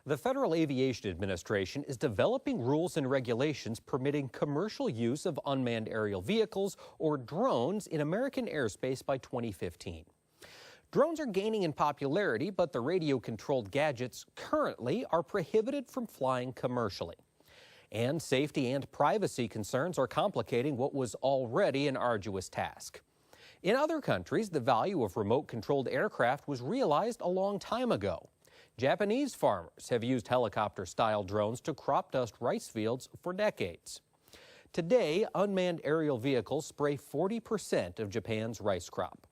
The Federal Aviation Administration is developing rules and regulations permitting commercial use of unmanned aerial vehicles or drones in American airspace by 2015. Drones are gaining in popularity, but the radio-controlled gadgets currently are prohibited from flying commercially. And safety and privacy concerns are complicating what was already an arduous task. In other countries, the value of remote-controlled aircraft was realized a long time ago. Japanese farmers have used helicopter-style drones to crop dust rice fields for decades. Today, unmanned aerial vehicles spray 40% of Japan's rice crop.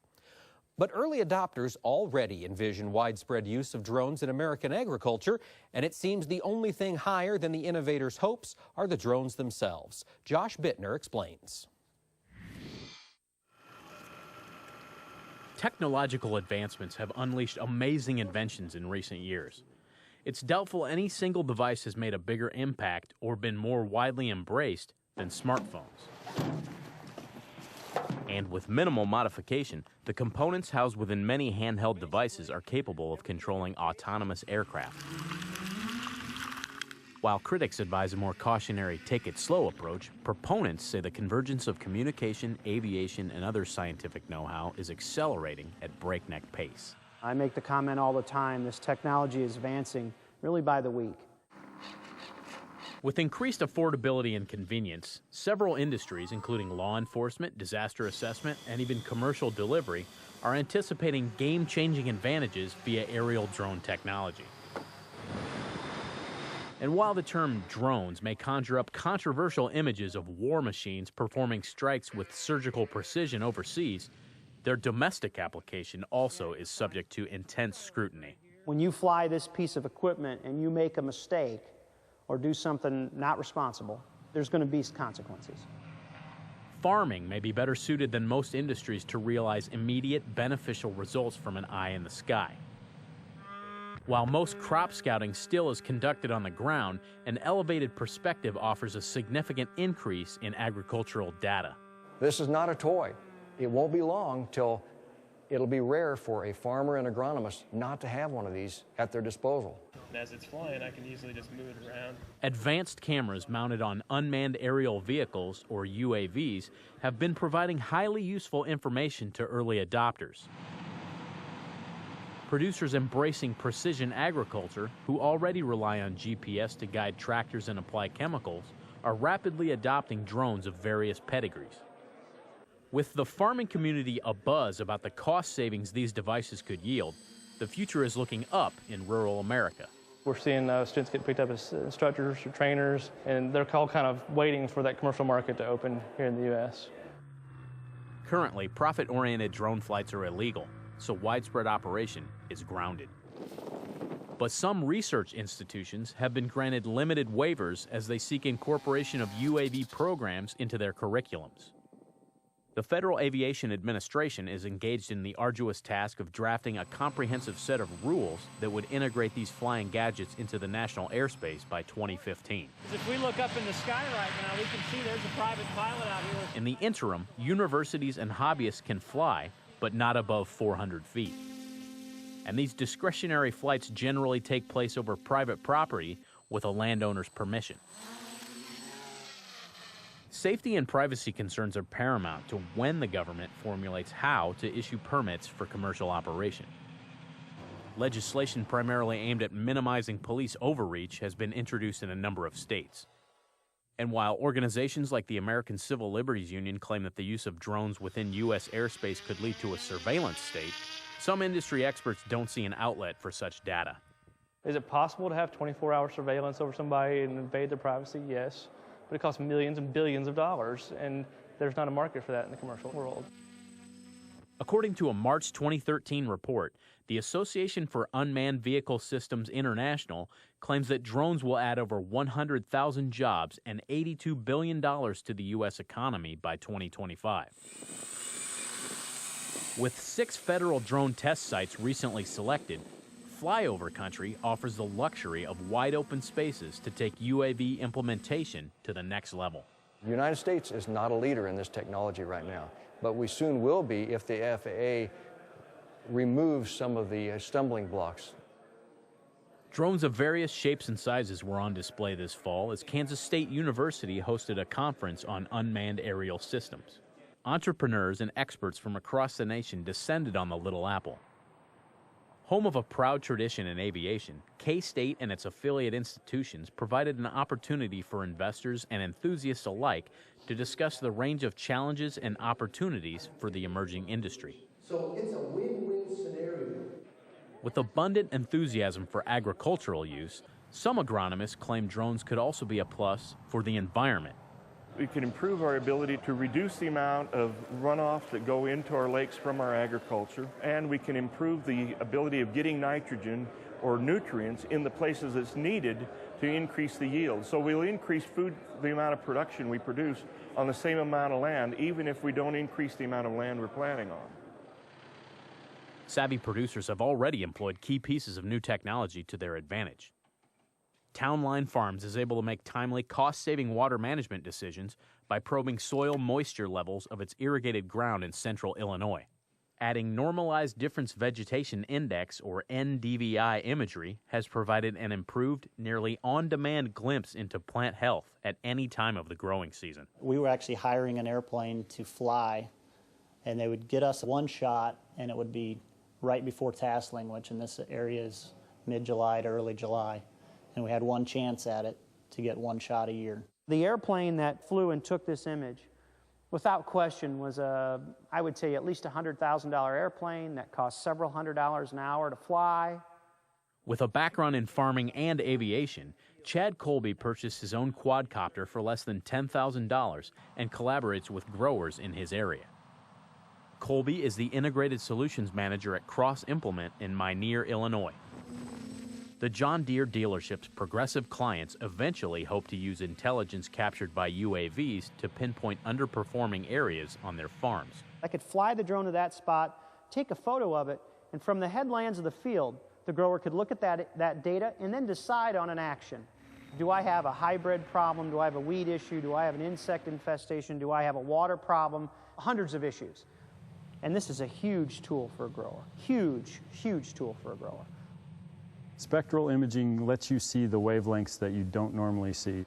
But early adopters already envision widespread use of drones in American agriculture, and it seems the only thing higher than the innovators' hopes are the drones themselves. Josh Bittner explains. Technological advancements have unleashed amazing inventions in recent years. It's doubtful any single device has made a bigger impact or been more widely embraced than smartphones. And with minimal modification, the components housed within many handheld devices are capable of controlling autonomous aircraft. While critics advise a more cautionary take-it-slow approach, proponents say the convergence of communication, aviation, and other scientific know-how is accelerating at breakneck pace. I make the comment all the time, this technology is advancing really by the week. With increased affordability and convenience, several industries, including law enforcement, disaster assessment, and even commercial delivery, are anticipating game-changing advantages via aerial drone technology. And while the term drones may conjure up controversial images of war machines performing strikes with surgical precision overseas, their domestic application also is subject to intense scrutiny. When you fly this piece of equipment and you make a mistake or do something not responsible, there's going to be consequences. Farming may be better suited than most industries to realize immediate beneficial results from an eye in the sky. While most crop scouting still is conducted on the ground, an elevated perspective offers a significant increase in agricultural data. This is not a toy. It won't be long till it'll be rare for a farmer and agronomist not to have one of these at their disposal. And as it's flying, I can easily just move it around. Advanced cameras mounted on unmanned aerial vehicles, or UAVs, have been providing highly useful information to early adopters. Producers embracing precision agriculture, who already rely on GPS to guide tractors and apply chemicals, are rapidly adopting drones of various pedigrees. With the farming community abuzz about the cost savings these devices could yield, the future is looking up in rural America. We're seeing students get picked up as instructors or trainers, and they're all kind of waiting for that commercial market to open here in the U.S. Currently, profit-oriented drone flights are illegal, so widespread operation is grounded. But some research institutions have been granted limited waivers as they seek incorporation of UAV programs into their curriculums. The Federal Aviation Administration is engaged in the arduous task of drafting a comprehensive set of rules that would integrate these flying gadgets into the national airspace by 2015. If we look up in the sky right now, we can see there's a private pilot out here. In the interim, universities and hobbyists can fly, but not above 400 feet. And these discretionary flights generally take place over private property with a landowner's permission. Safety and privacy concerns are paramount to when the government formulates how to issue permits for commercial operation. Legislation primarily aimed at minimizing police overreach has been introduced in a number of states. And while organizations like the American Civil Liberties Union claim that the use of drones within U.S. airspace could lead to a surveillance state, some industry experts don't see an outlet for such data. Is it possible to have 24-hour surveillance over somebody and invade their privacy? Yes. But it costs millions and billions of dollars, and there's not a market for that in the commercial world. According to a March 2013 report, the Association for Unmanned Vehicle Systems International claims that drones will add over 100,000 jobs and $82 billion to the U.S. economy by 2025. With 6 federal drone test sites recently selected, Flyover Country offers the luxury of wide-open spaces to take UAV implementation to the next level. The United States is not a leader in this technology right now, but we soon will be if the FAA removes some of the stumbling blocks. Drones of various shapes and sizes were on display this fall as Kansas State University hosted a conference on unmanned aerial systems. Entrepreneurs and experts from across the nation descended on the Little Apple. Home of a proud tradition in aviation, K-State and its affiliate institutions provided an opportunity for investors and enthusiasts alike to discuss the range of challenges and opportunities for the emerging industry. So it's a win-win scenario. With abundant enthusiasm for agricultural use, some agronomists claim drones could also be a plus for the environment. We can improve our ability to reduce the amount of runoff that go into our lakes from our agriculture, and we can improve the ability of getting nitrogen or nutrients in the places that's needed to increase the yield. So we'll increase the amount of production we produce on the same amount of land, even if we don't increase the amount of land we're planting on. Savvy producers have already employed key pieces of new technology to their advantage. Town Line Farms is able to make timely, cost-saving water management decisions by probing soil moisture levels of its irrigated ground in central Illinois. Adding Normalized Difference Vegetation Index, or NDVI imagery, has provided an improved, nearly on-demand glimpse into plant health at any time of the growing season. We were actually hiring an airplane to fly, and they would get us one shot, and it would be right before tasseling, which in this area is mid-July to early July. And we had one chance at it to get one shot a year. The airplane that flew and took this image, without question, was I would say at least $100,000 airplane that cost several $100s an hour to fly. With a background in farming and aviation, Chad Colby purchased his own quadcopter for less than $10,000 and collaborates with growers in his area. Colby is the Integrated Solutions Manager at Cross Implement in Minear, Illinois. The John Deere dealership's progressive clients eventually hope to use intelligence captured by UAVs to pinpoint underperforming areas on their farms. I could fly the drone to that spot, take a photo of it, and from the headlands of the field, the grower could look at that data and then decide on an action. Do I have a hybrid problem? Do I have a weed issue? Do I have an insect infestation? Do I have a water problem? Hundreds of issues. And this is a huge tool for a grower. Huge, huge tool for a grower. Spectral imaging lets you see the wavelengths that you don't normally see.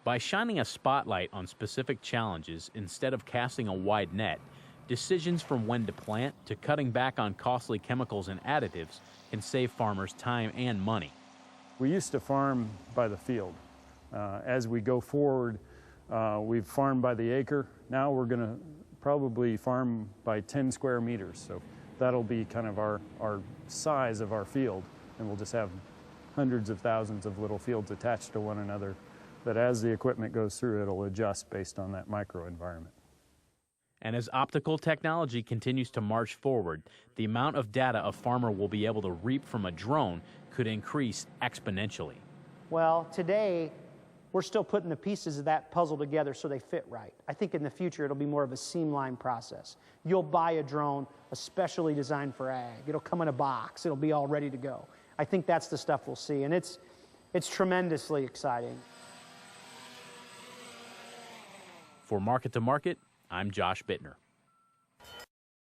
By shining a spotlight on specific challenges instead of casting a wide net, decisions from when to plant to cutting back on costly chemicals and additives can save farmers time and money. We used to farm by the field. As we go forward, we've farmed by the acre. Now we're going to probably farm by 10 square meters. So that'll be kind of our size of our field. And we'll just have hundreds of thousands of little fields attached to one another that as the equipment goes through, it'll adjust based on that microenvironment. And as optical technology continues to march forward, the amount of data a farmer will be able to reap from a drone could increase exponentially. Well, today, we're still putting the pieces of that puzzle together so they fit right. I think in the future, it'll be more of a seamline process. You'll buy a drone especially designed for ag. It'll come in a box. It'll be all ready to go. I think that's the stuff we'll see, and it's tremendously exciting. For Market to Market, I'm Josh Bittner.